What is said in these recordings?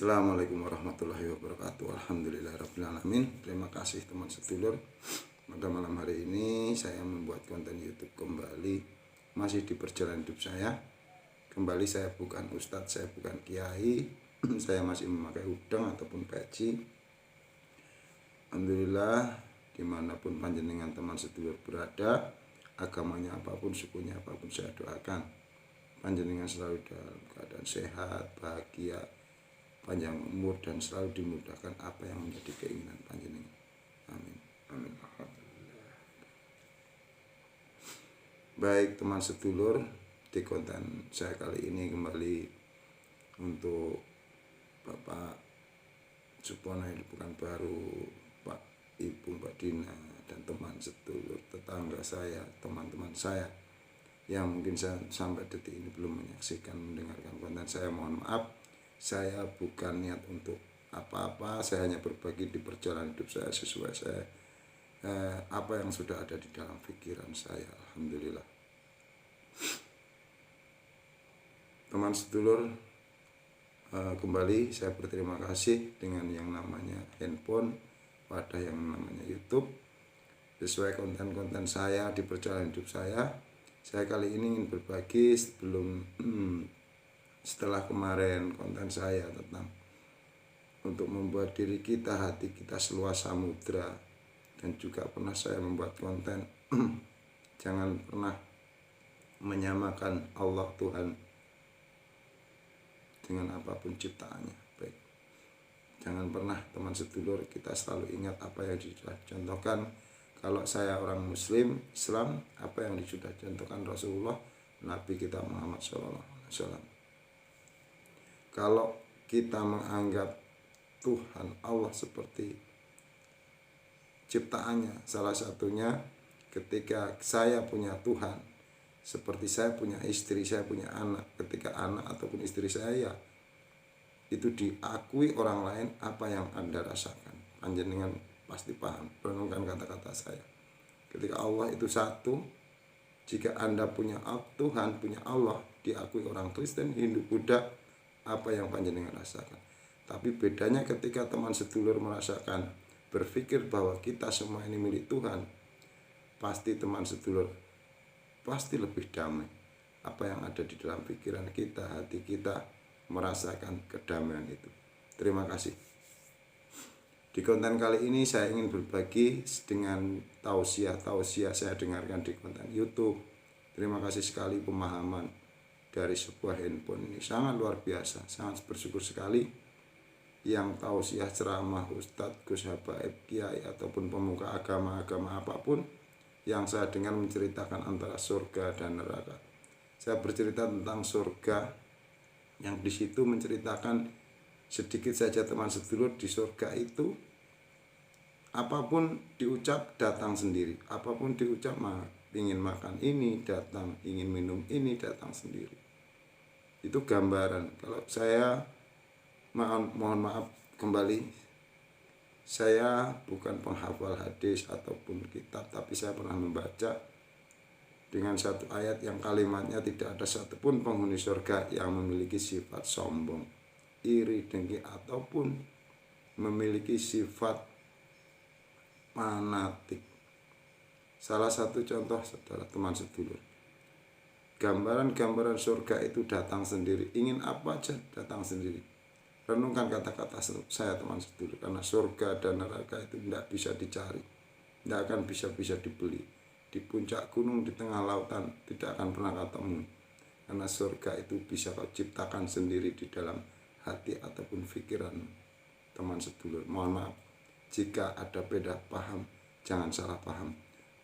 Assalamualaikum warahmatullahi wabarakatuh. Alhamdulillahirrabbilalamin. Terima kasih teman sedulur. Pada malam hari ini saya membuat konten YouTube kembali. Masih di perjalanan hidup saya. Kembali saya bukan ustadz, saya bukan kiai. Saya masih memakai udang ataupun peci. Alhamdulillah, dimanapun panjenengan teman sedulur berada, agamanya apapun, sukunya apapun, saya doakan panjenengan selalu dalam keadaan sehat, bahagia, panjang umur, dan selalu dimudahkan apa yang menjadi keinginan panjenengan. Amin. Amin. Alhamdulillah. Baik teman sedulur, di konten saya kali ini kembali untuk Bapak Supono bukan baru, Pak Ibu, Mbak Dina, dan teman sedulur, tetangga saya, teman-teman saya yang mungkin sampai detik ini belum menyaksikan, mendengarkan konten saya. Mohon maaf, saya bukan niat untuk apa-apa, saya hanya berbagi di perjalanan hidup saya sesuai apa yang sudah ada di dalam pikiran saya. Alhamdulillah. Teman sedulur, kembali saya berterima kasih dengan yang namanya handphone, pada yang namanya YouTube. Sesuai konten-konten saya di perjalanan hidup saya kali ini ingin berbagi setelah kemarin konten saya tentang untuk membuat diri kita, hati kita seluas samudra, dan juga pernah saya membuat konten jangan pernah menyamakan Allah Tuhan dengan apapun ciptaannya. Baik, jangan pernah teman sedulur, kita selalu ingat apa yang sudah contohkan. Kalau saya orang Muslim, Islam, apa yang sudah contohkan Rasulullah, Nabi kita Muhammad SAW. Kalau kita menganggap Tuhan Allah seperti ciptaannya, salah satunya ketika saya punya Tuhan, seperti saya punya istri, saya punya anak. Ketika anak ataupun istri saya itu diakui orang lain, apa yang Anda rasakan? Panjenengan pasti paham. Renungkan kata-kata saya. Ketika Allah itu satu, jika Anda punya Tuhan, punya Allah, diakui orang Kristen, Hindu, Buddha, apa yang panjenengan rasakan? Tapi bedanya ketika teman sedulur merasakan, berpikir bahwa kita semua ini milik Tuhan, pasti teman sedulur pasti lebih damai. Apa yang ada di dalam pikiran kita, hati kita, merasakan kedamaian itu. Terima kasih. Di konten kali ini saya ingin berbagi dengan tausiah saya dengarkan di konten YouTube. Terima kasih sekali pemahaman dari sebuah handphone ini, sangat luar biasa. Sangat bersyukur sekali yang tausiah ceramah Ustadz, Gus Habaib, Kiai ataupun pemuka agama apapun yang saya dengar menceritakan antara surga dan neraka. Saya bercerita tentang surga, yang di situ menceritakan sedikit saja teman sedulur. Di surga itu apapun diucap datang sendiri. Apapun diucap, ingin makan ini datang, ingin minum ini datang sendiri. Itu gambaran. Kalau saya mohon maaf kembali, saya bukan penghafal hadis ataupun kitab, tapi saya pernah membaca dengan satu ayat yang kalimatnya tidak ada satupun penghuni surga yang memiliki sifat sombong, iri, dengki, ataupun memiliki sifat fanatik. Salah satu contoh, saudara teman sedulur, gambaran-gambaran surga itu datang sendiri. Ingin apa aja datang sendiri. Renungkan kata-kata saya teman sedulur, karena surga dan neraka itu tidak bisa dicari, tidak akan bisa dibeli. Di puncak gunung, di tengah lautan, tidak akan pernah ketemu. Karena surga itu bisa kau ciptakan sendiri di dalam hati ataupun pikiran teman sedulur. Mohon maaf jika ada beda paham, jangan salah paham.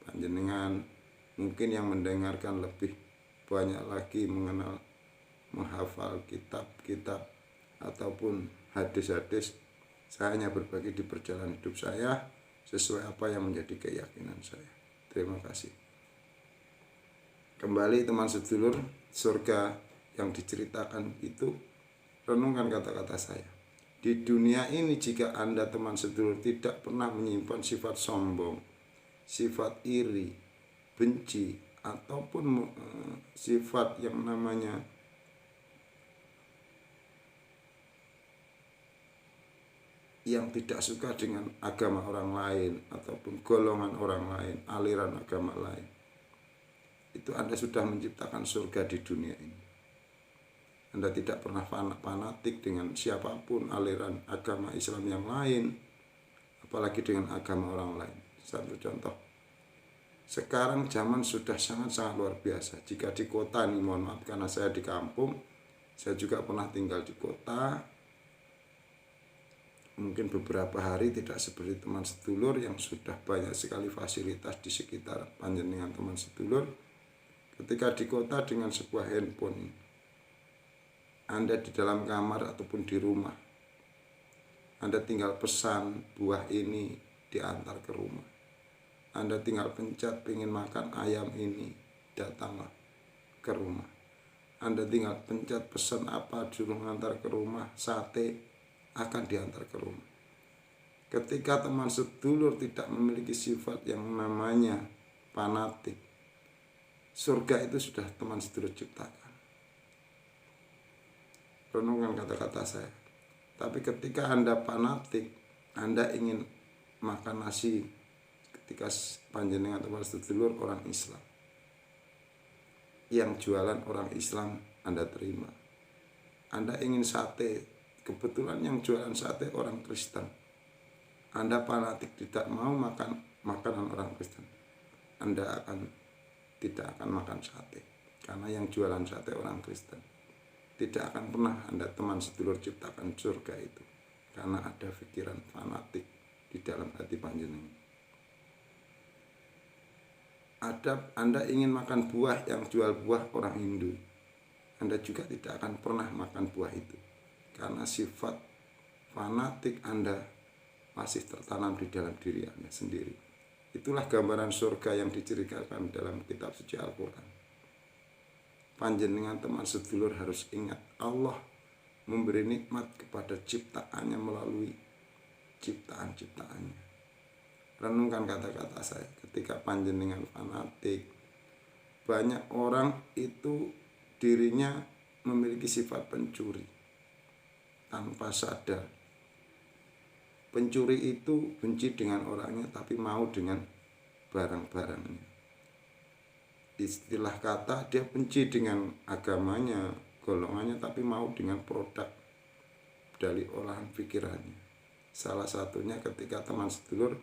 Panjenengan mungkin yang mendengarkan lebih banyak lagi mengenal, menghafal kitab-kitab ataupun hadis-hadis. Saya hanya berbagi di perjalanan hidup saya sesuai apa yang menjadi keyakinan saya. Terima kasih. Kembali teman sedulur, surga yang diceritakan itu, renungkan kata-kata saya. Di dunia ini jika Anda teman sedulur tidak pernah menyimpan sifat sombong, sifat iri, benci, ataupun sifat yang namanya yang tidak suka dengan agama orang lain ataupun golongan orang lain, aliran agama lain, itu Anda sudah menciptakan surga di dunia ini. Anda tidak pernah fanatik dengan siapapun aliran agama Islam yang lain, apalagi dengan agama orang lain. Satu contoh, sekarang zaman sudah sangat-sangat luar biasa. Jika di kota ini, mohon maaf karena saya di kampung, saya juga pernah tinggal di kota. Mungkin beberapa hari tidak seperti teman sedulur yang sudah banyak sekali fasilitas di sekitar panjenengan teman sedulur. Ketika di kota dengan sebuah handphone, Anda di dalam kamar ataupun di rumah, Anda tinggal pesan buah ini diantar ke rumah. Anda tinggal pencet ingin makan ayam ini, datanglah ke rumah. Anda tinggal pencet pesan apa disuruh ngantar ke rumah, sate akan diantar ke rumah. Ketika teman sedulur tidak memiliki sifat yang namanya fanatik, surga itu sudah teman sedulur ciptakan. Renungkan kata-kata saya. Tapi ketika Anda fanatik, Anda ingin makan nasi ketika panjenengan teman sedulur orang Islam, yang jualan orang Islam Anda terima. Anda ingin sate, kebetulan yang jualan sate orang Kristen, Anda fanatik tidak mau makan makanan orang Kristen, Anda tidak akan makan sate, karena yang jualan sate orang Kristen. Tidak akan pernah Anda teman sedulur ciptakan surga itu, karena ada pikiran fanatik di dalam hati panjenengan. Anda ingin makan buah yang jual buah orang Hindu, Anda juga tidak akan pernah makan buah itu, karena sifat fanatik Anda masih tertanam di dalam diri Anda sendiri. Itulah gambaran surga yang diceritakan dalam kitab suci Al-Quran. Panjenengan teman sedulur harus ingat, Allah memberi nikmat kepada ciptaannya melalui ciptaan-ciptaannya. Renungkan kata-kata saya, ketika panjenengan fanatik, banyak orang itu dirinya memiliki sifat pencuri tanpa sadar. Pencuri itu benci dengan orangnya tapi mau dengan barang-barangnya. Istilah kata, dia benci dengan agamanya, golongannya, tapi mau dengan produk dari olahan pikirannya. Salah satunya ketika teman sedulur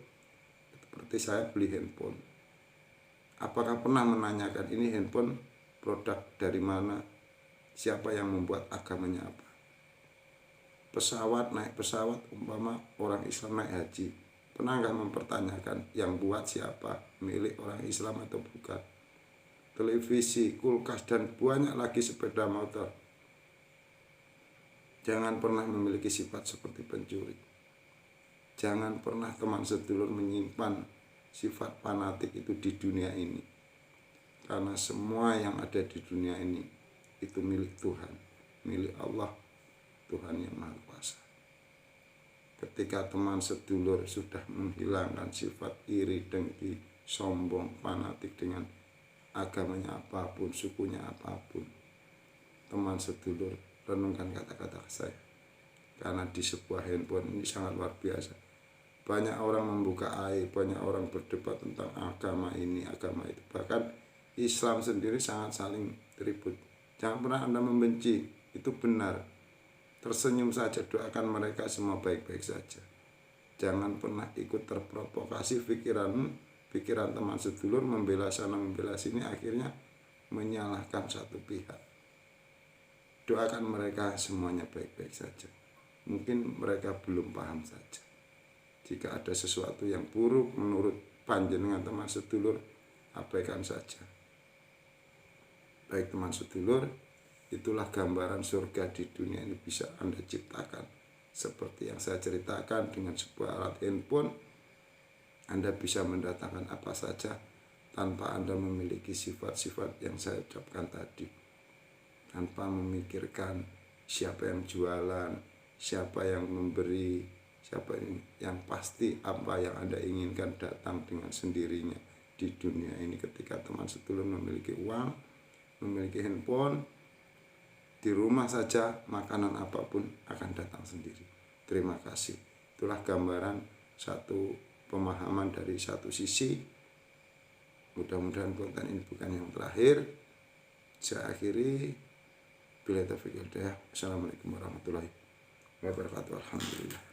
seperti saya beli handphone. Apakah pernah menanyakan ini handphone produk dari mana, siapa yang membuat, agamanya apa? Naik pesawat, umpama orang Islam naik haji, pernah nggak mempertanyakan yang buat siapa, milik orang Islam atau bukan? Televisi, kulkas, dan banyak lagi sepeda motor. Jangan pernah memiliki sifat seperti pencuri. Jangan pernah teman sedulur menyimpan sifat fanatik itu di dunia ini, karena semua yang ada di dunia ini itu milik Tuhan, milik Allah, Tuhan yang Maha Kuasa. Ketika teman sedulur sudah menghilangkan sifat iri, dengki, sombong, fanatik dengan agamanya apapun, sukunya apapun, teman sedulur, renungkan kata-kata saya, karena di sebuah handphone ini sangat luar biasa. Banyak orang membuka aib, banyak orang berdebat tentang agama ini, agama itu. Bahkan Islam sendiri sangat saling ribut. Jangan pernah Anda membenci, itu benar. Tersenyum saja, doakan mereka semua baik-baik saja. Jangan pernah ikut terprovokasi pikiran teman sedulur, membela sana membela sini, akhirnya menyalahkan satu pihak. Doakan mereka semuanya baik-baik saja. Mungkin mereka belum paham saja. Jika ada sesuatu yang buruk menurut panjenengan teman sedulur, abaikan saja. Baik teman sedulur, itulah gambaran surga di dunia ini bisa Anda ciptakan. Seperti yang saya ceritakan, dengan sebuah alat handphone Anda bisa mendatangkan apa saja tanpa Anda memiliki sifat-sifat yang saya ucapkan tadi. Tanpa memikirkan siapa yang jualan, siapa yang memberi, siapa ini. Yang pasti apa yang Anda inginkan datang dengan sendirinya di dunia ini. Ketika teman sedulur memiliki uang, memiliki handphone, di rumah saja makanan apapun akan datang sendiri. Terima kasih. Itulah gambaran satu pemahaman dari satu sisi. Mudah-mudahan konten ini bukan yang terakhir. Saya akhiri. Bila taufiq wal hidayah. Assalamualaikum warahmatullahi wabarakatuh. Alhamdulillah.